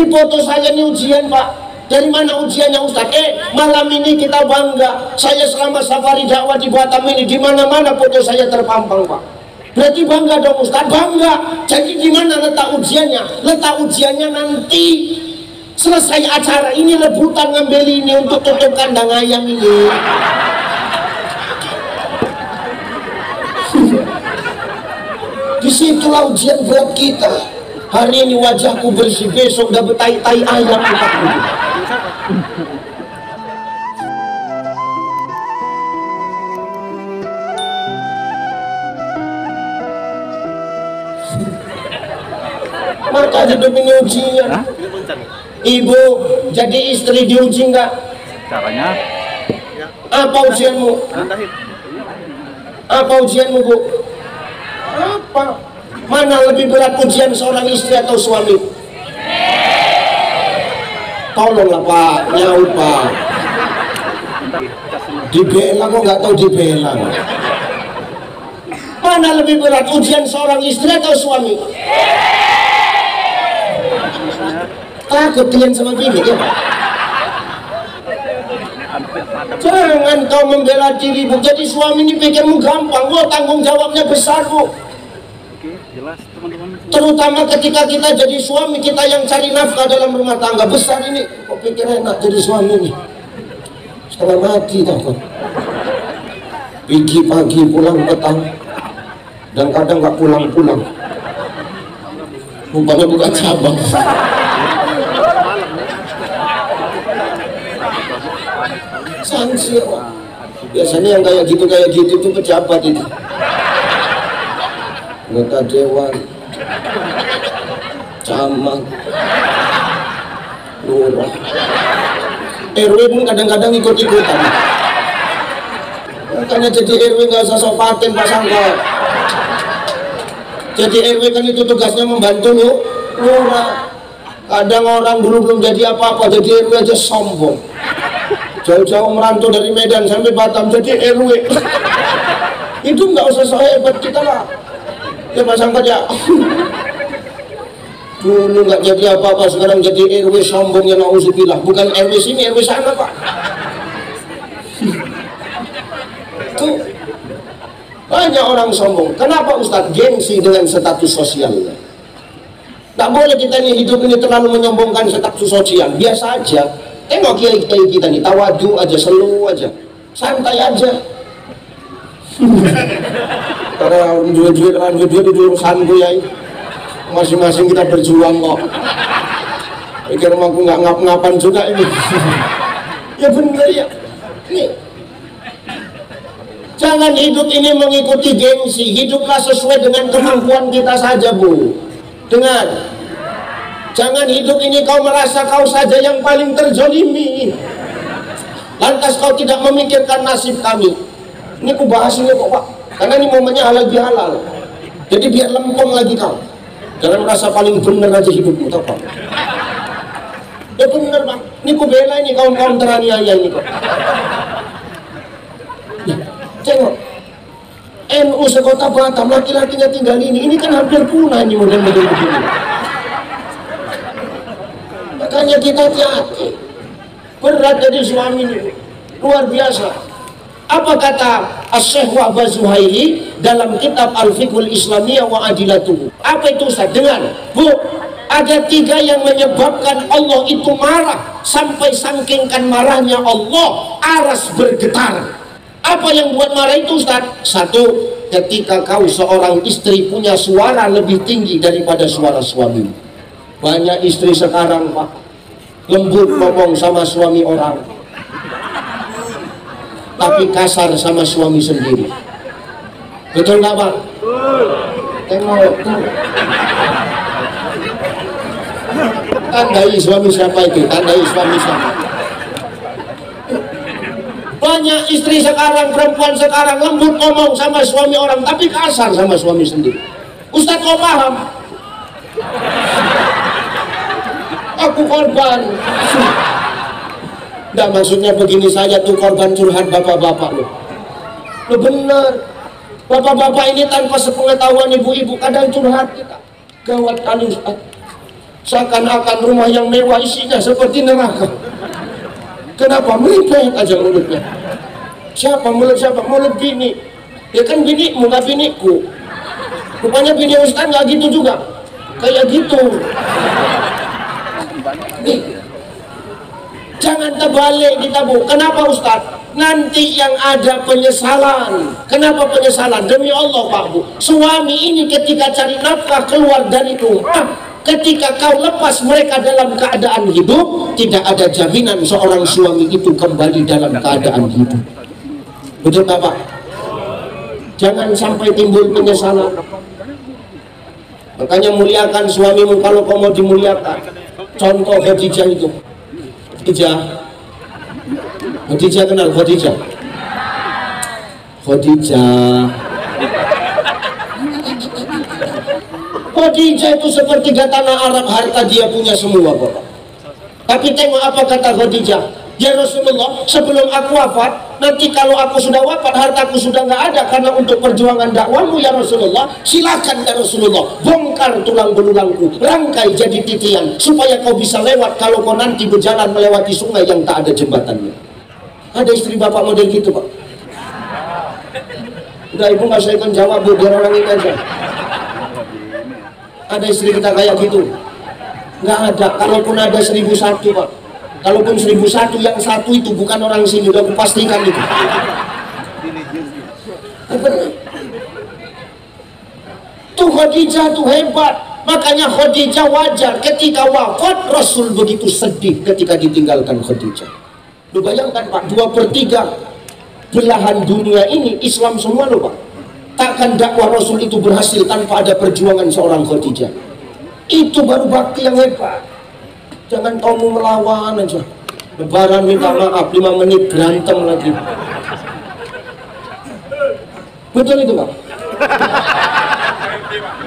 Ini foto saya nih ujian Pak. Dari mana ujiannya Ustaz? Malam ini kita bangga. Saya selama safari dakwah di Batam ini, di mana-mana foto saya terpampang Pak. Berarti bangga dong Ustaz? Bangga. Jadi di mana letak ujiannya? Letak ujiannya nanti selesai acara ini, rebutan ngambil ini untuk tutup kandang ayam ini. Disitulah ujian berat kita. Hari ini wajahku bersih, besok udah bertai-tai ayam. Maka hidup ini ujian. Ibu jadi istri diuji nggak? Caranya? Apa ujianmu? Apa ujianmu Bu? Apa? Mana lebih berat ujian seorang istri atau suami? Tolonglah Pak, nyaut Pak. Dibela kok nggak tahu dibela. Mana lebih berat ujian seorang istri atau suami? Takut kalian sama gini ya Pak? Jangan kau membela dirimu. Jadi suami ini pikirmu gampang. Wah, tanggung jawabnya besar Bu. Jelas teman-teman. Terutama ketika kita jadi suami, kita yang cari nafkah dalam rumah tangga besar ini. Kok pikir enak jadi suami ini? Setengah mati takut. Pergi pagi pulang petang, dan kadang nggak pulang-pulang. Rupanya bukan cabang. Sanksi Pak. Biasanya yang kayak gitu itu pejabat itu. Anggota dewan, camat, lurah, RW pun kadang-kadang ikut-ikutan. Makanya jadi RW nggak usah sok paten Pak Sangka. Jadi RW kan itu tugasnya membantu lurah. Kadang orang dulu belum jadi apa-apa, jadi RW aja sombong. Jauh-jauh merantau dari Medan sampai Batam jadi RW. Itu nggak usah sok hebat kita lah. Ya Pak Sangka ya. Dulu nggak jadi apa-apa, sekarang jadi RW sombong ya nauzubillah. Bukan RW sini, RW sana Pak. Tuh banyak orang sombong. Kenapa Ustadz? Gengsi dengan status sosialnya. Tak boleh kita ini hidup ini terlalu menyombongkan status sosial. Biasa aja. Tengok kiai-kiai kita nih, tawadu aja, selu aja, santai aja. Karena duit urusanku ya, masing-masing kita berjuang kok. Pikir aku nggak ngap-ngapan juga ini. Ya bener ya. Nih, jangan hidup ini mengikuti gengsi. Hiduplah sesuai dengan kemampuan kita saja Bu. Dengar, jangan hidup ini kau merasa kau saja yang paling terzolimi, lantas kau tidak memikirkan nasib kami. Ini aku bahas ini kok Pak, karena ini momennya halal bihalal. Jadi biar lempeng lagi kau. Jangan merasa paling benar aja hidupmu, tau Pak. Ya benar Pak, ini aku bela ini kaum-kaum teraniaya ini kok. Ya, tengok, NU sekota Batam, laki-lakinya tinggal ini kan hampir punah ini model-model begini. Makanya kita hati-hati. Berat jadi suami ini, luar biasa. Apa kata Asy-Syaikh Wahbah Zuhaili dalam kitab Al-Fiqhul Islamiyah wa Adilatuhu? Apa itu Ustaz? Dengar, Bu, ada 3 yang menyebabkan Allah itu marah. Sampai saking marahnya Allah, aras bergetar. Apa yang buat marah itu Ustaz? 1, ketika kau seorang istri punya suara lebih tinggi daripada suara suami. Banyak istri sekarang Pak, lembut ngomong sama suami orang, tapi kasar sama suami sendiri. Betul nggak Pak? Tengok tuh. Tandai suami siapa itu? Tandai suami siapa? Banyak istri sekarang, perempuan sekarang lembut ngomong sama suami orang, tapi kasar sama suami sendiri. Ustadz kau paham? Aku korban. Nggak, maksudnya begini saja tuh, korban curhat bapak-bapak loh. Lo bener, bapak-bapak ini tanpa sepengetahuan ibu-ibu kadang curhat kita. Gawat kali Ustaz. Seakan-akan rumah yang mewah isinya seperti neraka. Kenapa? Melipet aja mulutnya. Siapa mulut siapa? Mulut bini. Ya kan binimu, nggak biniku. Rupanya bini Ustaz nggak gitu juga. Kayak gitu. Nih. Jangan terbalik kita, Bu. Kenapa Ustaz? Nanti yang ada penyesalan. Kenapa penyesalan? Demi Allah Pak Bu, suami ini ketika cari nafkah keluar dari rumah, ketika kau lepas mereka dalam keadaan hidup, tidak ada jaminan seorang suami itu kembali dalam keadaan hidup. Betul Bapak? Jangan sampai timbul penyesalan. Makanya muliakan suamimu kalau kau mau dimuliakan. Contoh Khadijah itu. Khadijah kenal Khadijah? Khadijah itu sepertiga tanah Arab, harta dia punya semua Bapak. Tapi tengok apa kata Khadijah, ya Rasulullah, sebelum aku wafat, nanti kalau aku sudah wafat, hartaku sudah nggak ada karena untuk perjuangan dakwahmu ya Rasulullah. Silakan ya Rasulullah, bongkar tulang belulangku, rangkai jadi titian, supaya kau bisa lewat kalau kau nanti berjalan melewati sungai yang tak ada jembatannya. Ada istri Bapak model gitu Pak? Udah Ibu nggak usah ikut jawab Bu, biar orang ini aja. Ada istri kita kayak gitu? Nggak ada. Kalaupun ada 1001 Pak, kalaupun 1001, yang satu itu bukan orang sini, udah kupastikan itu. Tuh Khadijah tuh hebat. Makanya Khadijah wajar ketika wafat Rasul begitu sedih ketika ditinggalkan Khadijah. Lu bayangkan Pak, 2/3 belahan dunia ini Islam semua loh Pak. Takkan dakwah Rasul itu berhasil tanpa ada perjuangan seorang Khadijah. Itu baru bakti yang hebat. Jangan kamu melawan aja. Lebaran minta maaf 5 menit berantem lagi. Betul itu Pak?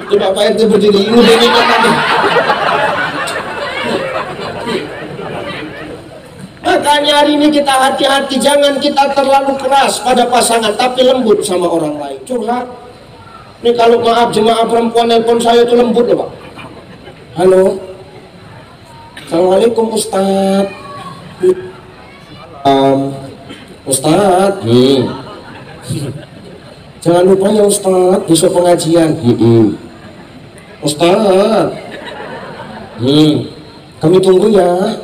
Coba Pak RT berdiri, udah ini tadi. Makanya hari ini kita hati-hati, jangan kita terlalu keras pada pasangan, tapi lembut sama orang lain. Curhat. Ini kalau maaf jemaah perempuan nelpon saya itu lembut loh Pak. Halo. Assalamualaikum Ustadz. Ustadz. Jangan lupa ya Ustadz, besok pengajian. Ustadz. Kami tunggu ya.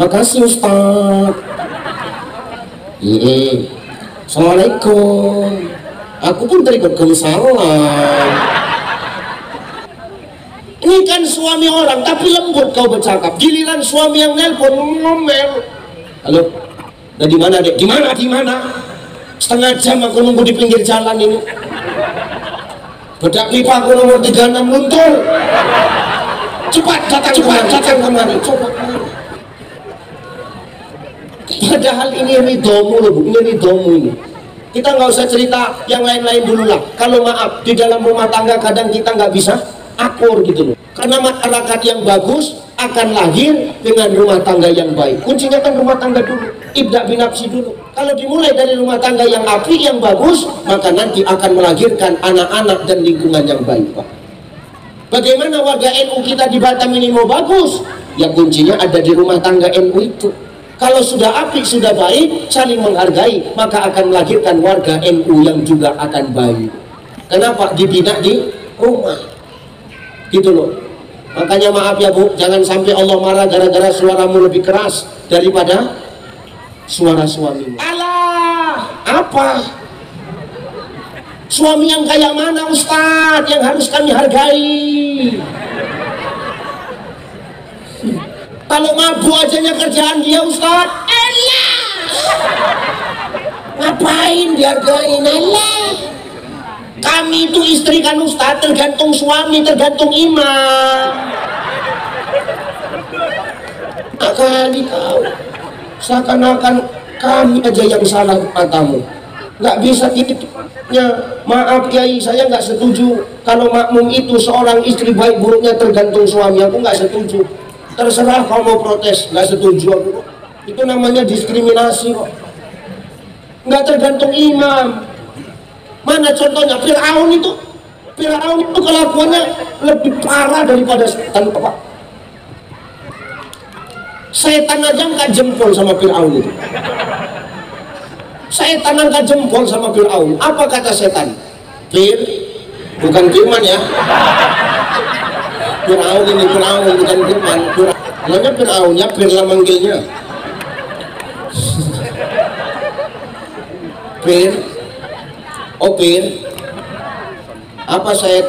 Makasih Ustaz. Assalamualaikum. Aku pun Waalaikumsalam. Ini kan suami orang tapi lembut kau bercakap. Giliran suami yang nelpon ngomel. Halo. Nah di mana Dek? Di mana? Setengah jam aku nunggu di pinggir jalan ini. Bedak pipa aku nomor 36 luntur. Cepat datang kemari. Coba. Padahal ini ridhomu loh Bu, ini ridhomu ini. Kita nggak usah cerita yang lain-lain dulu lah. Kalau maaf, di dalam rumah tangga kadang kita nggak bisa akur gitu loh. Karena masyarakat yang bagus akan lahir dengan rumah tangga yang baik. Kuncinya kan rumah tangga dulu, ibda binafsi dulu. Kalau dimulai dari rumah tangga yang apik, yang bagus, maka nanti akan melahirkan anak-anak dan lingkungan yang baik Pak. Bagaimana warga NU kita di Batam ini mau bagus? Ya kuncinya ada di rumah tangga NU itu. Kalau sudah apik, sudah baik, saling menghargai, maka akan melahirkan warga NU yang juga akan baik. Kenapa? Dibina di rumah. Gitu loh. Makanya maaf ya Bu, jangan sampai Allah marah gara-gara suaramu lebih keras daripada suara suamimu. Alah, apa? Suami yang kayak mana Ustadz yang harus kami hargai? Kalau mabuk ajanya kerjaan dia Ustadz, elah. Ngapain dihargain? Elah. Kami itu istri kan Ustadz, tergantung suami, tergantung imam. Kali kau seakan-akan kami aja yang salah matamu. Nggak bisa gitu. Maaf Kiai, saya nggak setuju kalau makmum itu seorang istri baik buruknya tergantung suami. Aku nggak setuju. Terserah kau mau protes, nggak setuju aku. Itu namanya diskriminasi kok. Nggak tergantung imam. Mana contohnya? Fir'aun itu Firaun itu kelakuannya lebih parah daripada setan, Pak. Setan aja angkat jempol sama Firaun itu. Setan angkat jempol sama Firaun. Apa kata setan? Bukan firman ya. Firaun ini Firaun, bukan firman. Namanya Firaun ya, Firlah manggilnya. Apa setan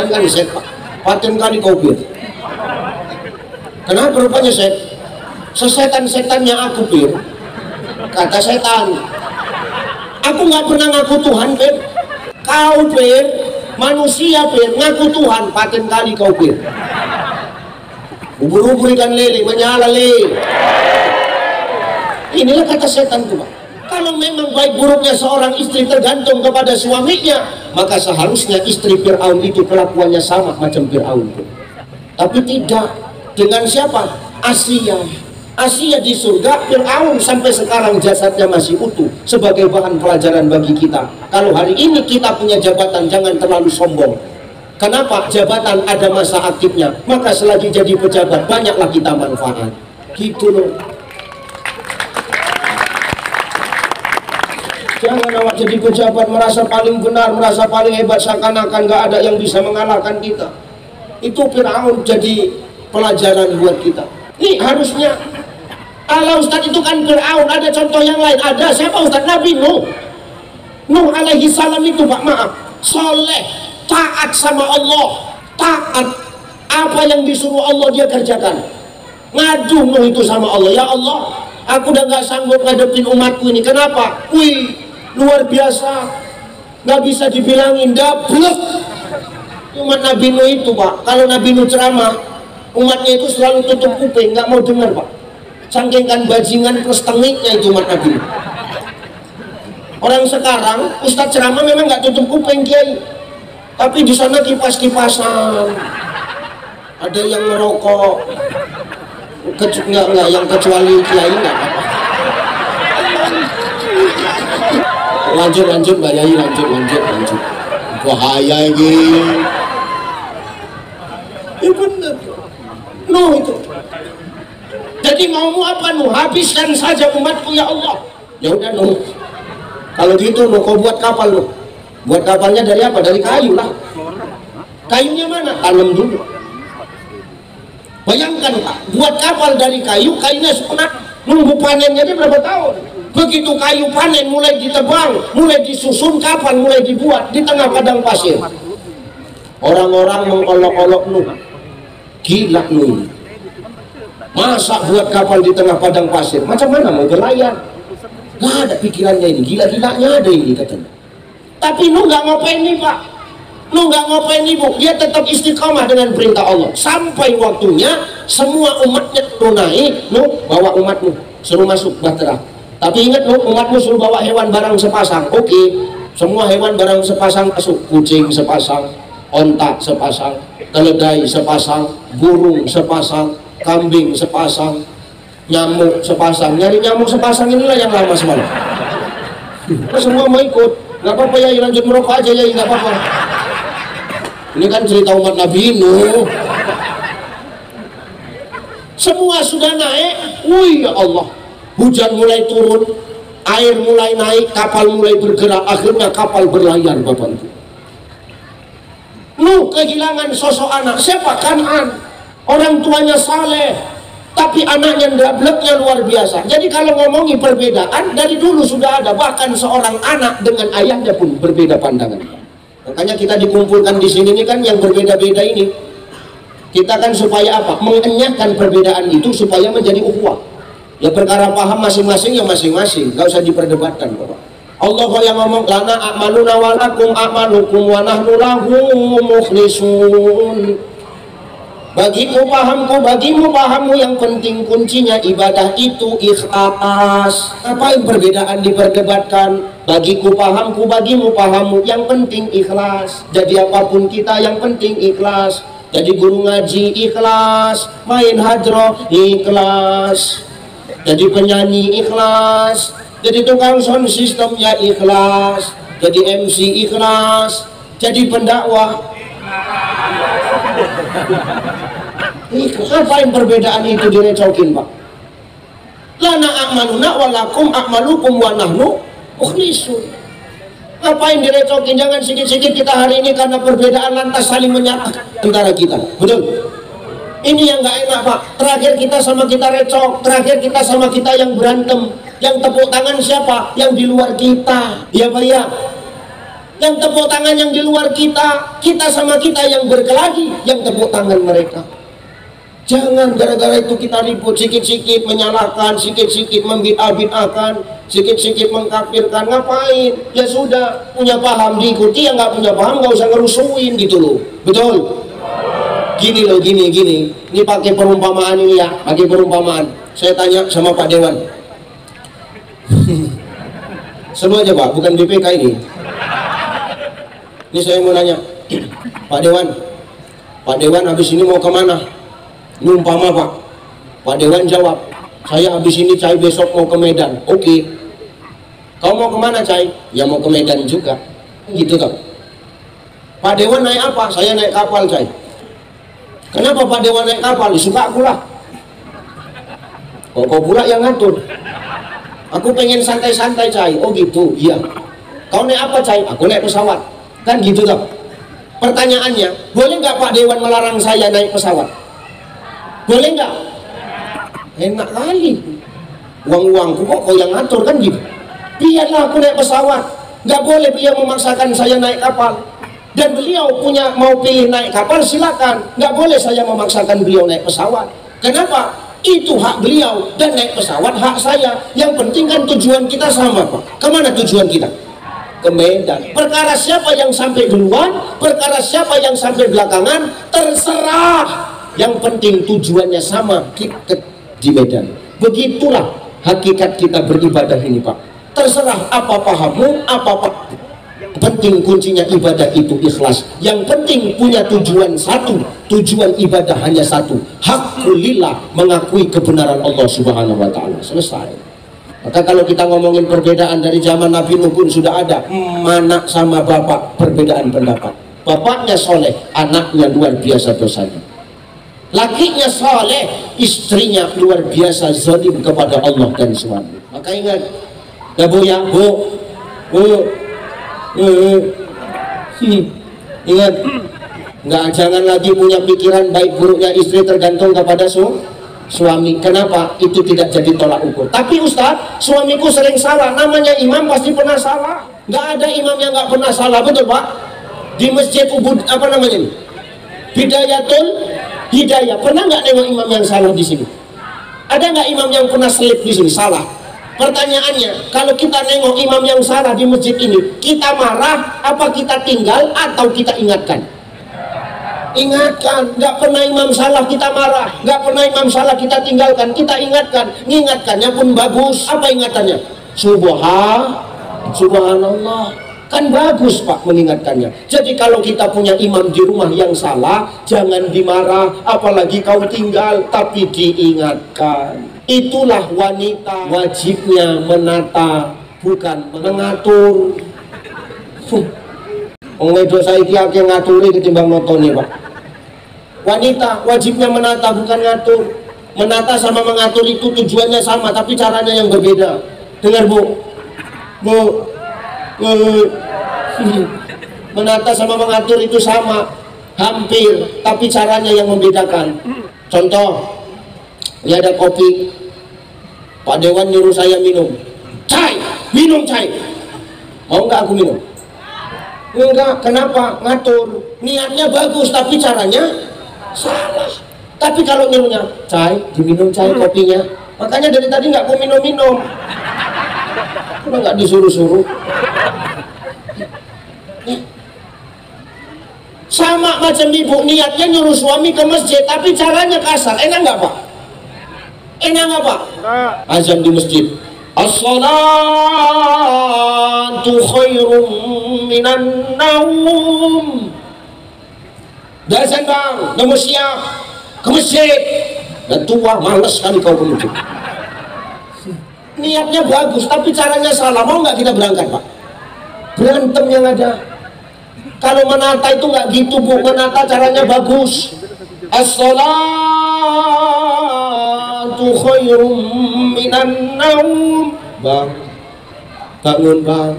kan set paten kali kau kenapa rupanya sesetan-setannya aku kata setan, aku nggak pernah ngaku Tuhan kau manusia ngaku Tuhan, paten kali kau ubur-ubur ikan lele menyala inilah kata setan tuh, Pak. Kalau memang baik buruknya seorang istri tergantung kepada suaminya, maka seharusnya istri Fir'aun itu kelakuannya sama macam Fir'aun. Tapi tidak. Dengan siapa? Asia di surga, Fir'aun sampai sekarang jasadnya masih utuh sebagai bahan pelajaran bagi kita. Kalau hari ini kita punya jabatan, jangan terlalu sombong. Kenapa? Jabatan ada masa aktifnya, maka selagi jadi pejabat banyaklah kita manfaat. Gitu loh. Jangan awak jadi pejabat merasa paling benar, merasa paling hebat, seakan-akan gak ada yang bisa mengalahkan kita. Itu Fir'aun jadi pelajaran buat kita. Ini harusnya, kalau Ustaz itu kan Fir'aun, ada contoh yang lain. Ada, siapa Ustaz? Nabi Nuh. Nuh alaihi salam itu, Pak, maaf, soleh, taat sama Allah, taat. Apa yang disuruh Allah dia kerjakan. Ngadu Nuh itu sama Allah, ya Allah, aku udah gak sanggup ngadepin umatku ini. Kenapa? Wih, luar biasa, nggak bisa dibilangin, dablek umat Nabi Nuh itu, Pak. Kalau Nabi Nuh ceramah, umatnya itu selalu tutup kuping, nggak mau dengar, Pak. Saking kan bajingan plus tengiknya itu umat Nabi Nuh. Orang sekarang Ustadz ceramah memang nggak tutup kuping, Kiai, tapi di sana kipas-kipasan, ada yang merokok, nggak yang kecuali Kiai nggak apa-apa. Lanjut Mbak Yai, lanjut. Bahaya ini. Ya benar. Nuh itu. Jadi maumu apa Nuh? Habiskan saja umatku ya Allah. Ya udah Nuh. Kalau gitu Nuh, kau buat kapal Nuh. Buat kapalnya dari apa? Dari kayu lah. Kayunya mana? Tanam dulu. Bayangkan Pak, buat kapal dari kayu, kayunya sepenak. Nunggu panennya dia berapa tahun? Begitu kayu panen, mulai ditebang, mulai disusun, kapal mulai dibuat di tengah padang pasir. Orang-orang mengolok-olok Nuh. Gila Nuh. Masa buat kapal di tengah padang pasir? Macam mana mau berlayar? Gak ada pikirannya ini, gila-gilanya ada ini katanya. Tapi Nuh gak ngapain nih, Pak. Nuh gak ngapain nih, Bu. Dia tetap istiqamah dengan perintah Allah. Sampai waktunya semua umatnya naik, Nuh bawa umatmu, suruh masuk bahtera. Tapi ingat Nuh, umatmu suruh bawa hewan barang sepasang. Oke, semua hewan barang sepasang masuk. Kucing sepasang, onta sepasang, keledai sepasang, burung sepasang, kambing sepasang, nyamuk sepasang. Nyari nyamuk sepasang inilah yang lama semalam. Semua mau ikut. Gak apa-apa ya, lanjut merokok aja ya, gak apa-apa. Ini kan cerita umat Nabi Nuh. Semua sudah naik. Wih ya Allah, hujan mulai turun, air mulai naik, kapal mulai bergerak, akhirnya kapal berlayar, Bapak Ibu. Nuh kehilangan sosok anak. Siapa? Kan'an. Orang tuanya saleh, tapi anaknya dableknya luar biasa. Jadi kalau ngomongi perbedaan, dari dulu sudah ada. Bahkan seorang anak dengan ayahnya pun berbeda pandangan. Makanya kita dikumpulkan di sini kan yang berbeda-beda ini. Kita kan supaya apa? Mengenyahkan perbedaan itu supaya menjadi ukhuwah. Ya perkara paham masing-masing ya masing-masing, nggak usah diperdebatkan, Bapak. Allah yang ngomong lana a'maluna wa lakum a'malukum wa nahnu lahu mukhlisun. Bagimu pahammu, yang penting kuncinya ibadah itu ikhlas. Apa yang perbedaan diperdebatkan? Bagiku pahamku, bagimu pahammu, yang penting ikhlas. Jadi apapun kita yang penting ikhlas. Jadi guru ngaji ikhlas, main hadroh ikhlas, jadi penyanyi ikhlas, jadi tukang sound systemnya ikhlas, jadi MC ikhlas, jadi pendakwah. Ngapain perbedaan itu direcokin, Pak? Lana a'maluna walakum a'malukum wa nahnu mukhlisun. Ngapain direcokin? Jangan sikit-sikit kita hari ini karena perbedaan lantas saling menyatakan antara kita. Betul? Ini yang nggak enak, Pak. Terakhir kita sama kita recok, terakhir kita sama kita yang berantem. Yang tepuk tangan siapa? Yang di luar kita. Ya Pak ya. Yang tepuk tangan yang di luar kita, kita sama kita yang berkelahi, yang tepuk tangan mereka. Jangan gara-gara itu kita ribut, sikit-sikit menyalahkan, sikit-sikit membid'ah-bid'ahkan, sikit-sikit mengkafirkan. Ngapain? Ya sudah, punya paham diikuti, yang nggak punya paham nggak usah ngerusuin gitu loh. Betul? Gini loh, gini. Ini pakai perumpamaan ini ya, pakai perumpamaan. Saya tanya sama Pak Dewan. Seru aja Pak, bukan BPK ini. Ini saya mau nanya, Pak Dewan habis ini mau kemana? Ini umpama Pak. Pak Dewan jawab, saya habis ini Cai besok mau ke Medan. Oke. Kau mau kemana Cai? Ya mau ke Medan juga. Gitu kan? Pak Dewan naik apa? Saya naik kapal Cai. Kenapa Pak Dewan naik kapal? Suka aku lah. Kok pula yang ngatur? Aku pengen santai-santai Cai. Oh gitu, iya. Kau naik apa Cai? Aku naik pesawat. Kan gitu toh. Pertanyaannya, boleh nggak Pak Dewan melarang saya naik pesawat? Boleh nggak? Enak kali. Uang-uangku kok kau yang ngatur kan gitu. Biarlah aku naik pesawat. Nggak boleh beliau memaksakan saya naik kapal. Dan beliau punya mau pilih naik kapal silakan. Nggak boleh saya memaksakan beliau naik pesawat. Kenapa? Itu hak beliau, dan naik pesawat hak saya. Yang penting kan tujuan kita sama Pak. Kemana tujuan kita? Ke Medan. Perkara siapa yang sampai duluan, perkara siapa yang sampai belakangan, terserah. Yang penting tujuannya sama, kita di Medan. Begitulah hakikat kita beribadah ini Pak. Terserah apa pahammu, apa penting kuncinya ibadah itu ikhlas. Yang penting punya tujuan satu, tujuan ibadah hanya satu, haqqulillah, mengakui kebenaran Allah Subhanahu wa Ta'ala. Selesai. Maka kalau kita ngomongin perbedaan dari zaman Nabi Nuh pun sudah ada, anak sama bapak perbedaan pendapat. Bapaknya soleh, anaknya luar biasa dosanya. Lakinya soleh, istrinya luar biasa zalim kepada Allah dan suami. Maka ingat, ya Bu ya, ingat, jangan lagi punya pikiran baik buruknya istri tergantung kepada suami. Kenapa? Itu tidak jadi tolak ukur. Tapi Ustadz, suamiku sering salah. Namanya imam pasti pernah salah. Nggak ada imam yang nggak pernah salah, betul Pak? Di masjid Ubud, apa namanya ini? Bidayatul Hidayah. Pernah nggak nengok imam yang salah di sini? Ada nggak imam yang pernah selip di sini? Salah. Pertanyaannya, kalau kita nengok imam yang salah di masjid ini, kita marah, apa kita tinggal, atau kita ingatkan? Ingatkan. Nggak pernah imam salah kita marah, nggak pernah imam salah kita tinggalkan, kita ingatkan. Mengingatkannya pun bagus. Apa ingatannya? Subhanallah. Kan bagus Pak mengingatkannya. Jadi kalau kita punya imam di rumah yang salah, jangan dimarah, apalagi kau tinggal, tapi diingatkan. Itulah wanita, wajibnya menata, bukan mengatur. Wedo saiki akeh ngaturi ketimbang notone Pak. Wanita wajibnya menata, bukan ngatur. Menata sama mengatur itu tujuannya sama, tapi caranya yang berbeda. Dengar Bu, menata sama mengatur itu sama, hampir, tapi caranya yang membedakan. Contoh, ini ada kopi, Pak Dewan nyuruh saya minum cai, mau nggak aku minum? Enggak. Kenapa? Ngatur. Niatnya bagus tapi caranya salah. Tapi kalau nyuruhnya cai, diminum cai kopinya, makanya dari tadi nggak aku minum-minum. Udah nggak disuruh-suruh. Sama macam ibu, niatnya nyuruh suami ke masjid tapi caranya kasar. Enak nggak Pak? Enak nggak Pak? Azan di masjid, as-salatu khairum minan naum. Azan bang, udah mau siap ke masjid. Dan tua, males kali kau ke masjid. Niatnya bagus tapi caranya salah. Mau nggak kita berangkat Pak? berantem yang ada. Kalau menata itu nggak gitu Bu, menata caranya bagus. As-salatu khairum minan naum. Bang, bangun bang,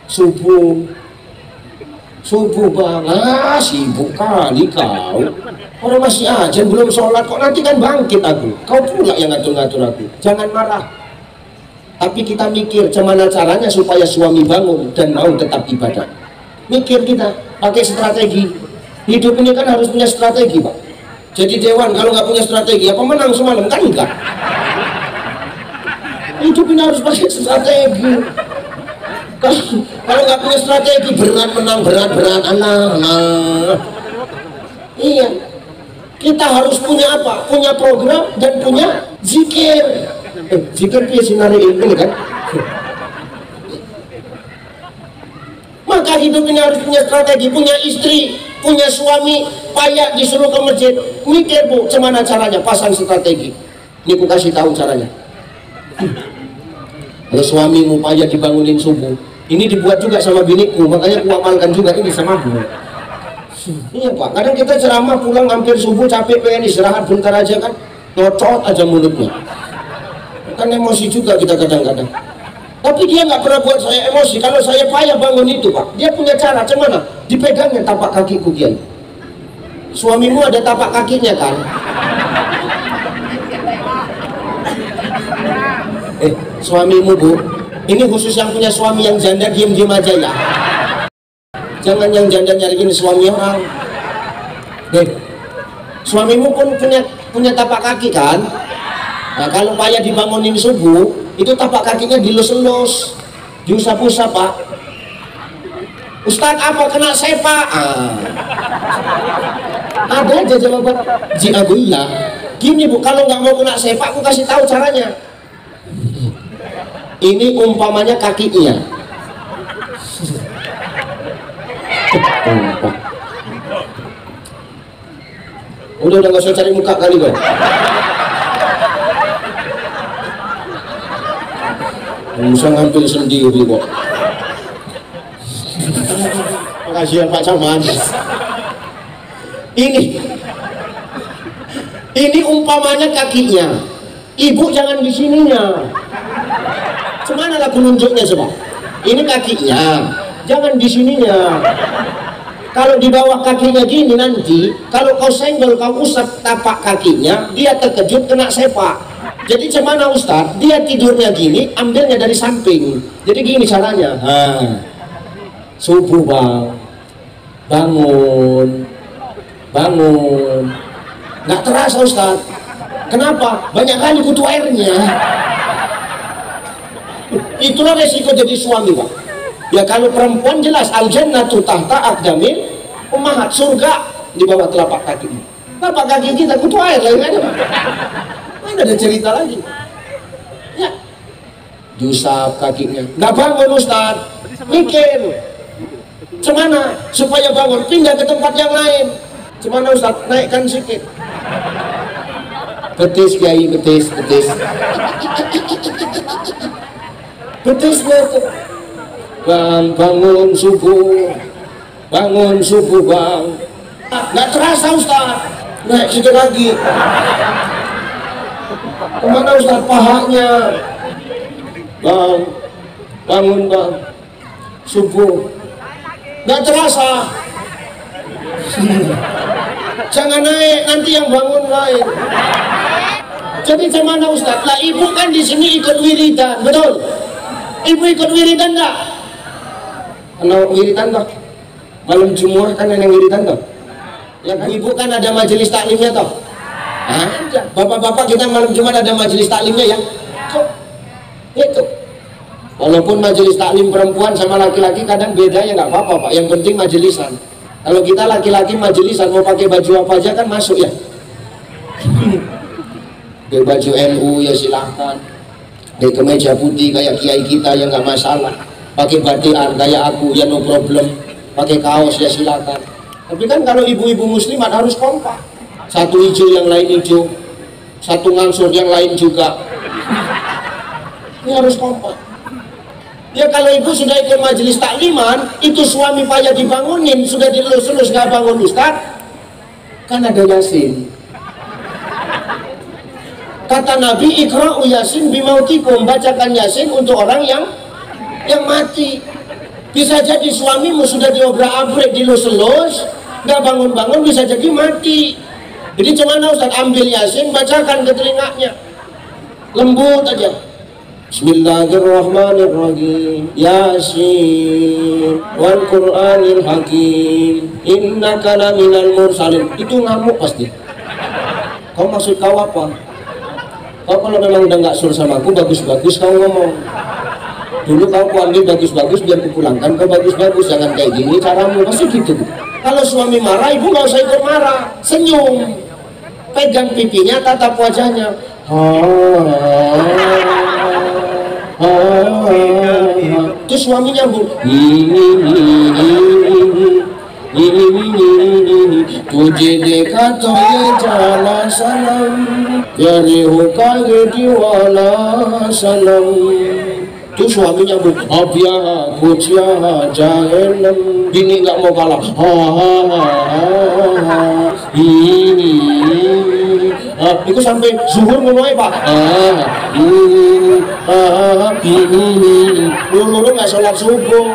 subuh bang. Sibuk kali kau, orang masih aja belum sholat kok, nanti kan bangkit aku, kau pula yang ngatur-ngatur aku. Jangan marah, tapi kita mikir gimana caranya supaya suami bangun dan mau tetap ibadah. Mikir kita, pakai strategi. Hidup ini kan harus punya strategi Pak. Jadi dewan kalau nggak punya strategi, apa menang semalam? Kan enggak. Hidup ini harus pakai strategi. Kalau nggak punya strategi, berat menang, berat anak. Iya, kita harus punya apa? Punya program dan punya zikir. Zikir biasa sinari ini kan. Maka hidup ini harus punya strategi, punya istri, punya suami, payah disuruh ke masjid. Mikir Bu, gimana caranya? Pasang strategi. Ini aku kasih tahu caranya. Kalau suamimu payah dibangunin subuh, ini dibuat juga sama biniku, makanya aku amalkan juga ini sama Bu. Iya Pak, kadang kita ceramah pulang hampir subuh, capek pengen istirahat bentar aja kan, ngocot aja mulutnya. Kan emosi juga kita kadang-kadang. Tapi dia nggak pernah buat saya emosi. Kalau saya payah bangun itu Pak, dia punya cara. Cuman dipegangnya tapak kakiku Kiai. Suamimu ada tapak kakinya kan? Suamimu Bu, ini khusus yang punya suami yang janda, diem-diem aja ya. Jangan yang janda nyariin suami orang. Suamimu pun punya tapak kaki kan? Nah, kalau payah dibangunin subuh, itu tapak kakinya dilus-elus, diusap-usap Pak. Ustadz apa kena sepak? Ada aja jawaban. Ji aku iya. Gini Bu, kalau nggak mau kena sepak, aku kasih tahu caranya. Ini umpamanya kakinya. Udah nggak usah cari muka kali kok. Bisa ngambil sendiri kok. Kasihan Pak Camat. Ini umpamanya kakinya. Ibu jangan di sininya. Cemana lah penunjuknya coba? Ini kakinya, jangan di sininya. Kalau di bawah kakinya gini nanti, kalau kau senggol, kau usap tapak kakinya, dia terkejut kena sepak. Jadi cemana Ustaz? Dia tidurnya gini, ambilnya dari samping. Jadi gini caranya. Subuh bang, bangun. Nggak terasa Ustaz. Kenapa? Banyak kali kutu airnya. Itulah resiko jadi suami Pak. Ya kalau perempuan jelas al-jannatu tahta aqdamil ummahat, surga di bawah telapak kaki. Telapak kaki kita kutu air lagi aja Pak. Mana ada cerita lagi. Ya. Diusap kakinya. Nggak bangun Ustaz. Mikir. Cemana supaya bangun, pindah ke tempat yang lain. Cemana Ustaz? Naikkan sedikit. Betis Kiai, betis. Betisnya tuh. Bang, bangun subuh bang. Nggak terasa Ustaz. Naik sedikit lagi. Kemana Ustaz? Pahanya. Bang, bangun bang. Subuh. Nggak terasa. Jangan naik, nanti yang bangun lain. Jadi gimana Ustaz? Lah ibu kan di sini ikut wiridan, betul? Ibu ikut wiridan nggak? Kalau wiridan toh, malam Jumat kan yang wiridan toh. Yang ibu kan ada majelis taklimnya toh. Ada. Bapak-bapak kita malam Jumat ada majelis taklimnya ya. Itu. Walaupun majelis taklim perempuan sama laki-laki kadang beda ya nggak apa-apa Pak. Yang penting majelisan. Kalau kita laki-laki majelisan mau pakai baju apa aja kan masuk ya. Pakai baju NU ya silahkan. Pakai kemeja putih kayak kiai kita ya nggak masalah. Pakai batian kayak aku ya no problem. Pakai kaos ya silakan. Tapi kan kalau ibu-ibu muslimat harus kompak. Satu hijau yang lain hijau, satu ngansur yang lain juga. Ini harus kompak. Ya kalau ibu sudah ikut majelis takliman, itu suami payah dibangunin, sudah dilus-lus gak bangun Ustaz, kan ada Yasin. Kata Nabi, ikra'u Yasin bimautikum, bacakan Yasin untuk orang yang mati. Bisa jadi suamimu sudah diobrak-abrik, dilus-lus, gak bangun-bangun, bisa jadi mati. Jadi cuman Ustaz ambil Yasin, bacakan ke telinganya, lembut aja. Bismillahirrahmanirrahim. Yasin wal Qur'anil Hakim innaka laminal mursalin. Itu ngamuk pasti. Kau maksud kau apa? Kau kalau memang udah nggak sur sama aku, bagus-bagus kau ngomong. Dulu kau ambil bagus-bagus biar kupulangkan, kau bagus-bagus, jangan kayak gini caramu, pasti gitu. Kalau suami marah, ibu nggak usah ikut marah, senyum, pegang pipinya, tatap wajahnya. Terus suaminya bu, तुझे देखा तो ये जाना सनम प्यारे हो काहे दीवाना सनम. Itu suaminya bu, अब यहाँ कुछ यहाँ जाए नम. Bini nggak mau kalah. Itu sampai zuhur mulai pak. Lulu nggak sholat subuh.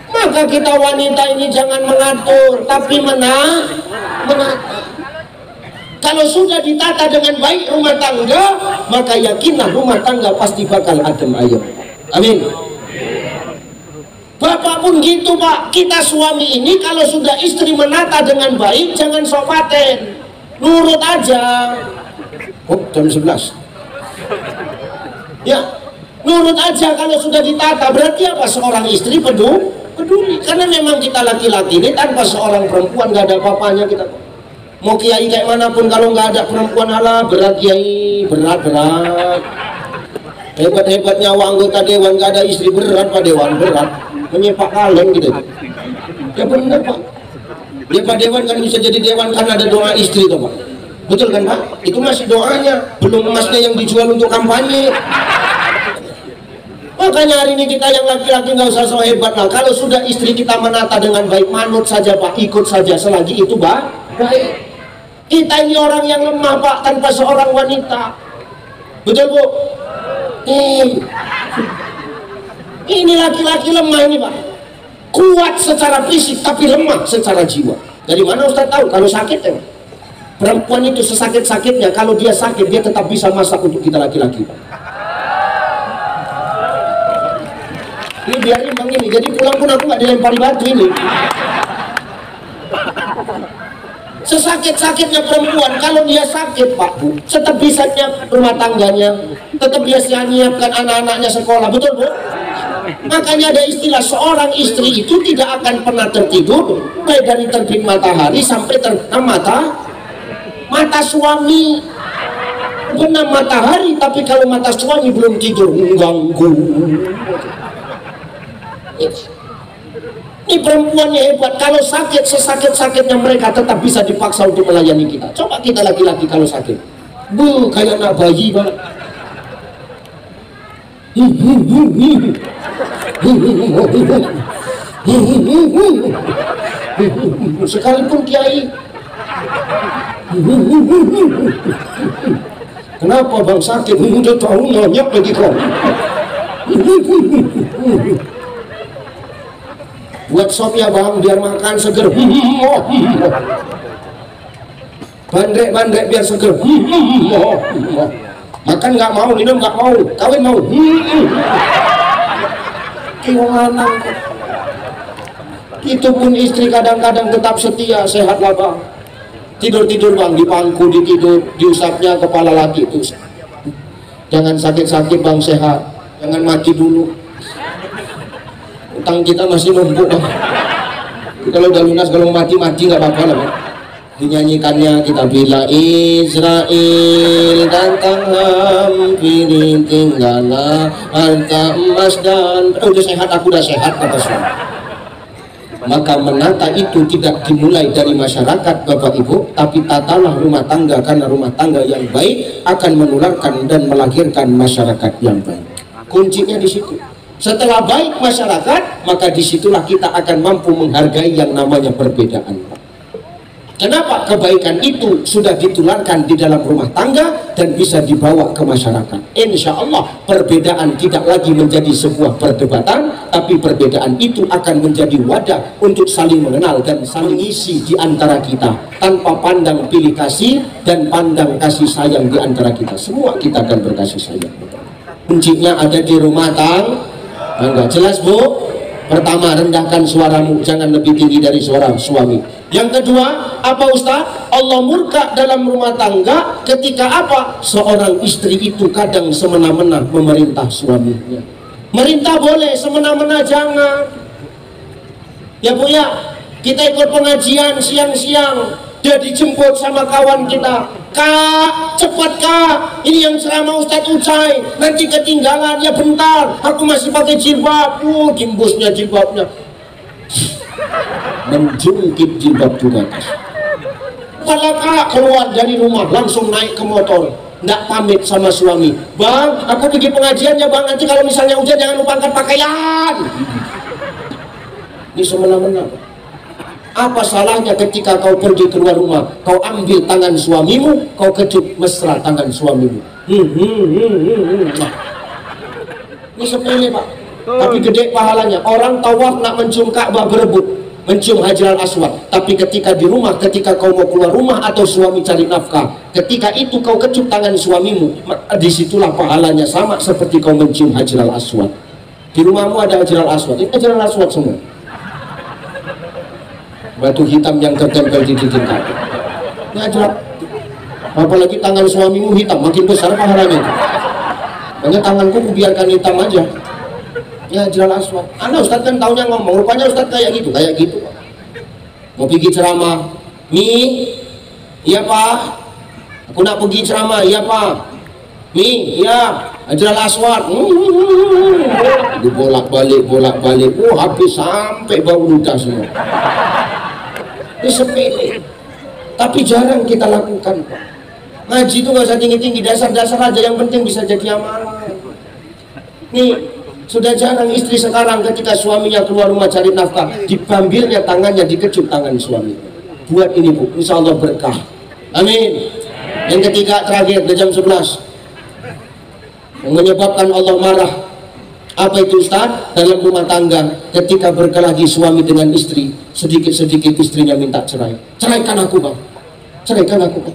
Maka kita wanita ini jangan mengatur, tapi menata. Kalau sudah ditata dengan baik rumah tangga, maka yakinlah rumah tangga pasti bakal adem ayem. Amin. Bapak pun gitu pak, kita suami ini kalau sudah istri menata dengan baik, jangan sok paten, nurut aja. Oh, jam 11. Ya, nurut aja kalau sudah ditata. Berarti apa? Seorang istri peduli. Karena memang kita laki-laki ini tanpa seorang perempuan gak ada apa-apanya kita. Mau kiai kayak manapun kalau nggak ada perempuan, ala berat kiai, berat. Hebat nyawa anggota dewan gak ada istri, berat pak dewan, berat. Menyepak kaleng gitu. Ya benar pak. Ya pak dewan kan bisa jadi dewan karena ada doa istri tuh pak. Betul kan pak? Itu masih doanya, belum emasnya yang dijual untuk kampanye. Makanya hari ini kita yang laki-laki nggak usah so hebat lah. Kalau sudah istri kita menata dengan baik, manut saja pak, ikut saja selagi itu baik. Kita ini orang yang lemah pak, tanpa seorang wanita. Betul bu? Ini laki-laki lemah ini pak, kuat secara fisik tapi lemah secara jiwa. Dari mana Ustaz tahu? Kalau sakit ya, perempuan itu sesakit-sakitnya, kalau dia sakit dia tetap bisa masak untuk kita laki-laki. Ini biar imbang ini, jadi pulang pun aku nggak dilempari batu ini. Sesakit-sakitnya perempuan, kalau dia sakit pak bu, tetap bisa nyiapkan rumah tangganya, tetap dia nyiapkan anak-anaknya sekolah, betul bu? Makanya ada istilah seorang istri itu tidak akan pernah tertidur baik dari terbit matahari sampai terbenam mata suami. Benam matahari, tapi kalau mata suami belum tidur mengganggu. Ini perempuannya hebat, kalau sakit sesakit-sakitnya mereka tetap bisa dipaksa untuk melayani kita. Coba kita laki-laki kalau sakit, bu kayak anak bayi banget. Sekalipun kiai. Kenapa bang sakit? Udah tahu nonyak lagi kau. Buat sop ya bang, biar makan seger. Bandrek biar seger. Makan nggak mau, minum nggak mau, kawin mau. Kiwanan. Itu pun istri kadang-kadang tetap setia, sehatlah bang. Tidur bang, di pangku ditidur, diusapnya kepala lagi itu. Jangan sakit-sakit bang, sehat. Jangan mati dulu. Utang kita masih numpuk bang. Kalau udah lunas, kalau mati nggak apa-apa lah bang. Dinyanyikannya kita, bila Israel datang hampiri tinggallah harta emas dan udah sehat, aku udah sehat kata suami. Maka menata itu tidak dimulai dari masyarakat bapak ibu, tapi tatalah rumah tangga, karena rumah tangga yang baik akan menularkan dan melahirkan masyarakat yang baik. Kuncinya di situ. Setelah baik masyarakat, maka disitulah kita akan mampu menghargai yang namanya perbedaan. Kenapa? Kebaikan itu sudah ditularkan di dalam rumah tangga dan bisa dibawa ke masyarakat. Insya Allah perbedaan tidak lagi menjadi sebuah perdebatan, tapi perbedaan itu akan menjadi wadah untuk saling mengenal dan saling isi di antara kita, tanpa pandang pilih kasih dan pandang kasih sayang di antara kita. Semua kita akan berkasih sayang. Kuncinya ada di rumah tangga. Jelas, Bu? Pertama, rendahkan suaramu, jangan lebih tinggi dari suara suami. Yang kedua, apa Ustaz? Allah murka dalam rumah tangga ketika apa? Seorang istri itu kadang semena-mena memerintah suaminya. Merintah boleh, semena-mena jangan. Ya Bu ya, kita ikut pengajian siang-siang, dia dijemput sama kawan kita. Kak, cepat Kak, ini yang ceramah Ustadz Ucai, nanti ketinggalan, ya bentar, aku masih pakai jilbab. Gimbusnya jilbabnya menjungkit jilbab juga. Kalau Kak keluar dari rumah langsung naik ke motor, nggak pamit sama suami. Bang, aku pergi pengajian ya Bang, nanti kalau misalnya hujan jangan lupa angkat pakaian. Ini semena-mena. Apa salahnya ketika kau pergi keluar rumah, kau ambil tangan suamimu, kau kecup mesra tangan suamimu. Ini sepele Pak, tapi gede pahalanya. Orang tawaf nak mencium Ka'bah berebut, mencium Hajar Aswad. Tapi ketika di rumah, ketika kau mau keluar rumah atau suami cari nafkah, ketika itu kau kecup tangan suamimu, disitulah pahalanya sama seperti kau mencium Hajar Aswad. Di rumahmu ada Hajar Aswad, ini Hajar Aswad semua. Batu hitam yang tertempel di dinding kaki. Ini aja. Apalagi tangan suamimu hitam, makin besar pahalanya. Hanya tanganku biarkan hitam aja. Ya Hajar Aswad. Anda Ustadz kan taunya ngomong, rupanya Ustadz kayak gitu. Mau pergi ceramah, iya Pak. Aku nak pergi ceramah, iya Pak. Iya, Hajar Aswad. Bolak-balik. Habis sampai bau ludah semua. Ini sepele, tapi jarang kita lakukan Pak. Ngaji itu nggak usah tinggi-tinggi, dasar-dasar aja, yang penting bisa jadi amanah. Nih, sudah jarang istri sekarang ketika suaminya keluar rumah cari nafkah, diambilnya tangannya, dikecup tangan suami. Buat ini Bu, insya Allah berkah. Amin. Yang ketiga terakhir, di jam 11, yang menyebabkan Allah marah. Apa itu Ustaz? Dalam rumah tangga ketika berkelahi suami dengan istri, sedikit-sedikit istrinya minta cerai. Ceraikan aku Bang, ceraikan aku Bang.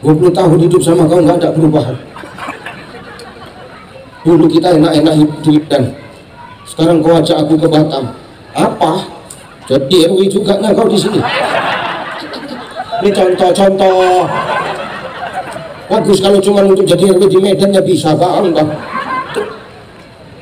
20 tahun hidup sama kau nggak ada perubahan. Dulu kita enak-enak hidup dan sekarang kau ajak aku ke Batam. Apa? Jadi RW juga nggak kau di sini? Ini contoh-contoh. Bagus kalau cuma untuk jadi RW di Medan ya bisa Bang.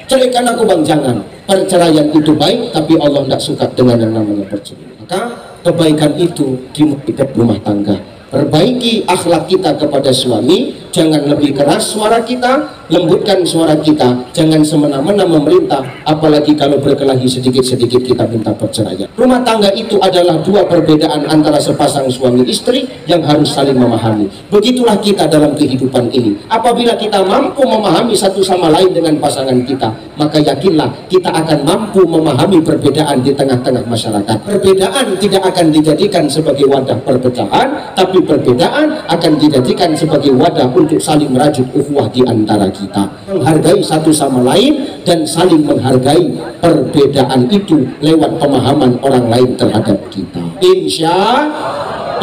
Ceraikan aku Bang, jangan. Perceraian itu baik, tapi Allah tidak suka dengan yang namanya perceraian. Maka kebaikan itu dimulai dari rumah tangga. Perbaiki akhlak kita kepada suami, jangan lebih keras suara kita, lembutkan suara kita, jangan semena-mena memerintah, apalagi kalau berkelahi sedikit-sedikit kita minta perceraian. Rumah tangga itu adalah dua perbedaan antara sepasang suami istri yang harus saling memahami. Begitulah kita dalam kehidupan ini. Apabila kita mampu memahami satu sama lain dengan pasangan kita, maka yakinlah kita akan mampu memahami perbedaan di tengah-tengah masyarakat. Perbedaan tidak akan dijadikan sebagai wadah perpecahan, tapi perbedaan akan dijadikan sebagai wadah untuk saling merajut ukhuwah di antara kita, menghargai satu sama lain dan saling menghargai perbedaan itu lewat pemahaman orang lain terhadap kita.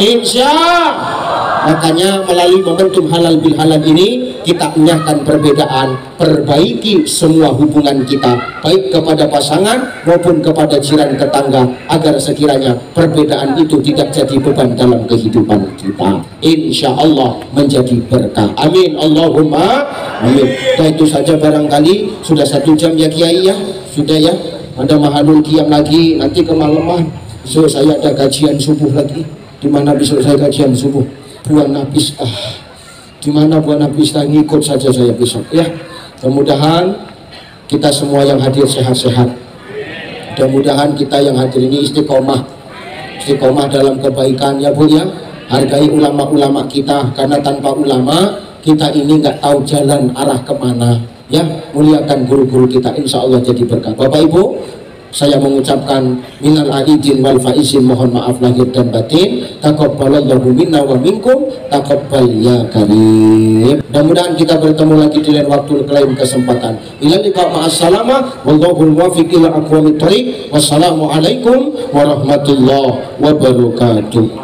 Insya makanya melalui momentum halal bil halal ini kita enyahkan perbedaan, perbaiki semua hubungan kita baik kepada pasangan maupun kepada jiran tetangga, agar sekiranya perbedaan itu tidak jadi beban dalam kehidupan kita. Insya Allah menjadi berkah. Amin Allahumma amin. Dan itu saja barangkali sudah 1 jam ya Kiai ya, sudah ya. Ada mahalul qiyam lagi nanti kemalaman. So saya ada kajian subuh lagi. Di mana besok saya kajian subuh? Buana Pista. Di mana Buana Pista, ngikut saja saya besok ya. Mudah-mudahan kita semua yang hadir sehat-sehat. Mudah-mudahan kita yang hadir ini istiqomah dalam kebaikan ya Bu ya. Hargai ulama-ulama kita, karena tanpa ulama kita ini nggak tahu jalan arah kemana Ya, muliakan guru-guru kita, insya Allah jadi berkah. Bapak Ibu, saya mengucapkan minal aidin wal faizin, mohon maaf lahir dan batin. Taqabbalallahu minna wa minkum, taqabbal ya karim. Mudah-mudahan kita bertemu lagi di lain waktu, lain kesempatan. Ilal liqa ma'assalamah, wallahul muwaffiq ila aqwamit thoriq. Wassalamualaikum warahmatullahi wabarakatuh.